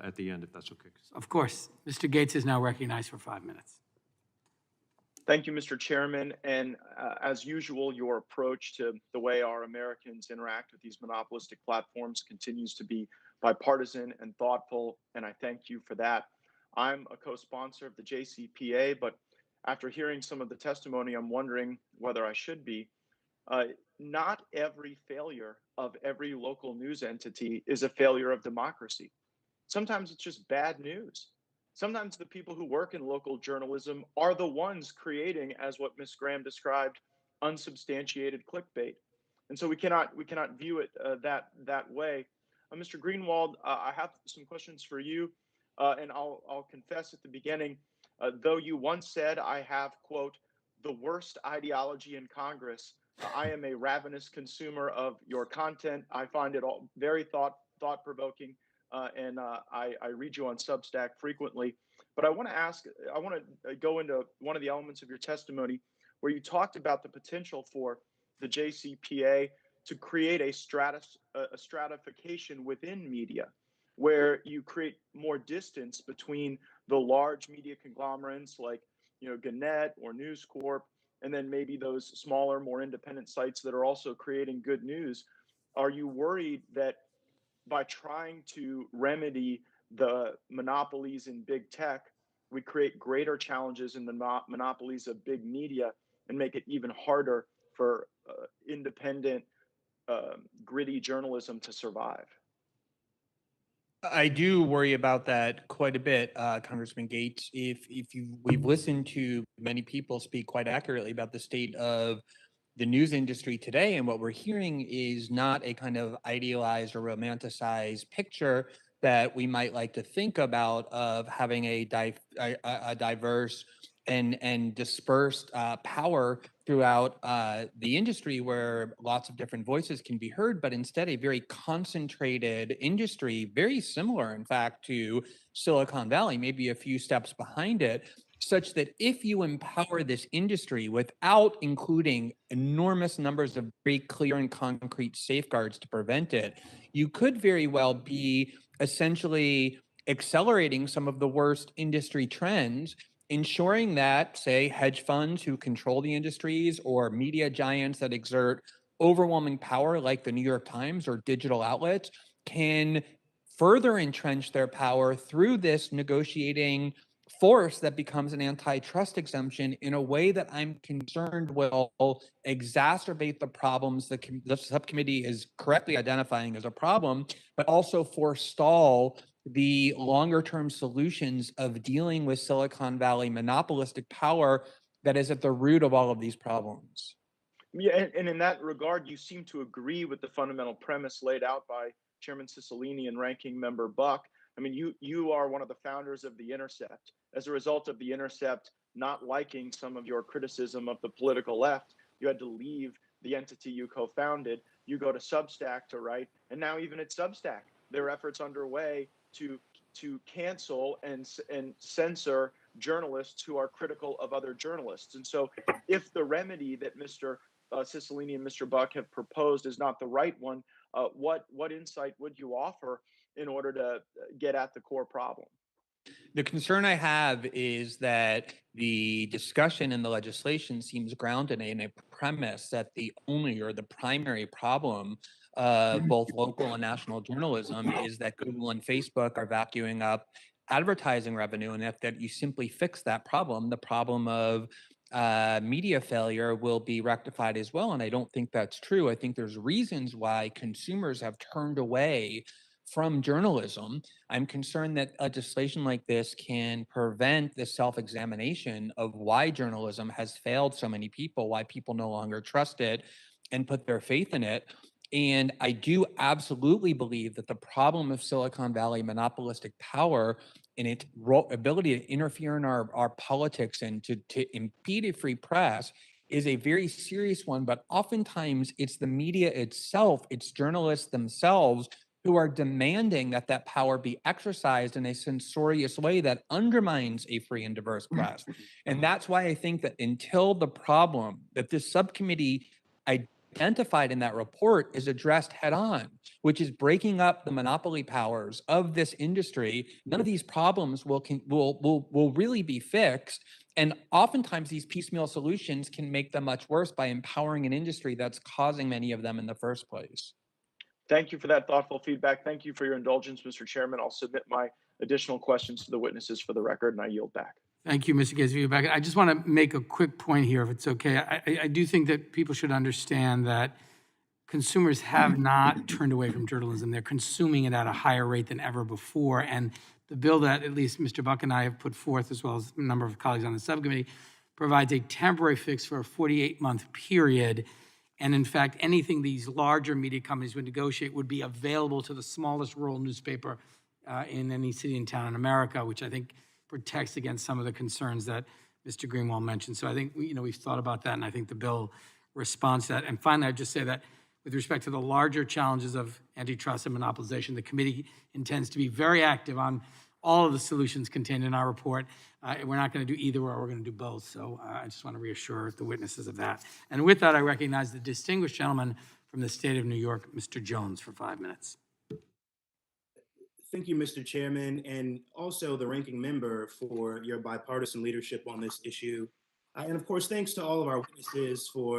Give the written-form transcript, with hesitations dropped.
at the end, if that's okay. Of course. Mr. Gaetz is now recognized for 5 minutes. Thank you, Mr. Chairman. And as usual, your approach to the way our Americans interact with these monopolistic platforms continues to be bipartisan and thoughtful, and I thank you for that. I'm a co-sponsor of the JCPA, but after hearing some of the testimony, I'm wondering whether I should be. Not every failure of every local news entity is a failure of democracy. Sometimes it's just bad news. Sometimes the people who work in local journalism are the ones creating, as what Ms. Graham described, unsubstantiated clickbait. And so we cannot view it that way. Mr. Greenwald, I have some questions for you, and I'll confess at the beginning, though you once said I have, quote, the worst ideology in Congress, I am a ravenous consumer of your content. I find it all very thought-provoking. And I read you on Substack frequently. But I want to go into one of the elements of your testimony where you talked about the potential for the JCPA to create a stratification within media, where you create more distance between the large media conglomerates like Gannett or News Corp, and then maybe those smaller, more independent sites that are also creating good news. Are you worried that by trying to remedy the monopolies in big tech, we create greater challenges in the monopolies of big media and make it even harder for independent, gritty journalism to survive? I do worry about that quite a bit, Congressman Gaetz. We've listened to many people speak quite accurately about the state of the news industry today, and what we're hearing is not a kind of idealized or romanticized picture that we might like to think about of having a diverse and dispersed power throughout the industry where lots of different voices can be heard, but instead a very concentrated industry, very similar, in fact, to Silicon Valley, maybe a few steps behind it, such that if you empower this industry without including enormous numbers of very clear and concrete safeguards to prevent it, you could very well be essentially accelerating some of the worst industry trends, ensuring that, say, hedge funds who control the industries or media giants that exert overwhelming power like the New York Times or digital outlets can further entrench their power through this negotiating force that becomes an antitrust exemption in a way that I'm concerned will exacerbate the problems that the subcommittee is correctly identifying as a problem, but also forestall the longer term solutions of dealing with Silicon Valley monopolistic power that is at the root of all of these problems. Yeah, and in that regard, you seem to agree with the fundamental premise laid out by Chairman Cicilline and Ranking Member Buck. I mean, you are one of the founders of The Intercept. As a result of The Intercept not liking some of your criticism of the political left, you had to leave the entity you co-founded. You go to Substack to write, and now even at Substack, there are efforts underway to cancel and censor journalists who are critical of other journalists. And so if the remedy that Mr. Cicilline and Mr. Buck have proposed is not the right one, what insight would you offer in order to get at the core problem? The concern I have is that the discussion in the legislation seems grounded in a premise that the only or the primary problem of both local and national journalism is that Google and Facebook are vacuuming up advertising revenue, and if that you simply fix that problem, the problem of media failure will be rectified as well. And I don't think that's true. I think there's reasons why consumers have turned away from journalism. I'm concerned that legislation like this can prevent the self-examination of why journalism has failed so many people, why people no longer trust it and put their faith in it. And I do absolutely believe that the problem of Silicon Valley monopolistic power and its ability to interfere in our politics and to impede a free press is a very serious one. But oftentimes it's the media itself, it's journalists themselves who are demanding that that power be exercised in a censorious way that undermines a free and diverse press. And that's why I think that until the problem that this subcommittee identified in that report is addressed head on, which is breaking up the monopoly powers of this industry. None of these problems will really be fixed. And oftentimes these piecemeal solutions can make them much worse by empowering an industry that's causing many of them in the first place. Thank you for that thoughtful feedback. Thank you for your indulgence, Mr. Chairman. I'll submit my additional questions to the witnesses for the record, and I yield back. Thank you, Mr. Gaetz, for your back. I just want to make a quick point here, if it's okay. I do think that people should understand that consumers have not turned away from journalism. They're consuming it at a higher rate than ever before. And the bill that at least Mr. Buck and I have put forth, as well as a number of colleagues on the subcommittee, provides a temporary fix for a 48-month period. And in fact, anything these larger media companies would negotiate would be available to the smallest rural newspaper in any city and town in America, which I think protects against some of the concerns that Mr. Greenwald mentioned. So I think we've thought about that, and I think the bill responds to that. And finally, I'd just say that with respect to the larger challenges of antitrust and monopolization, the committee intends to be very active on all of the solutions contained in our report. We're not going to do either or, we're going to do both. So I just want to reassure the witnesses of that. And with that, I recognize the distinguished gentleman from the state of New York, Mr. Jones, for 5 minutes. Thank you, Mr. Chairman, and also the ranking member for your bipartisan leadership on this issue. And of course, thanks to all of our witnesses for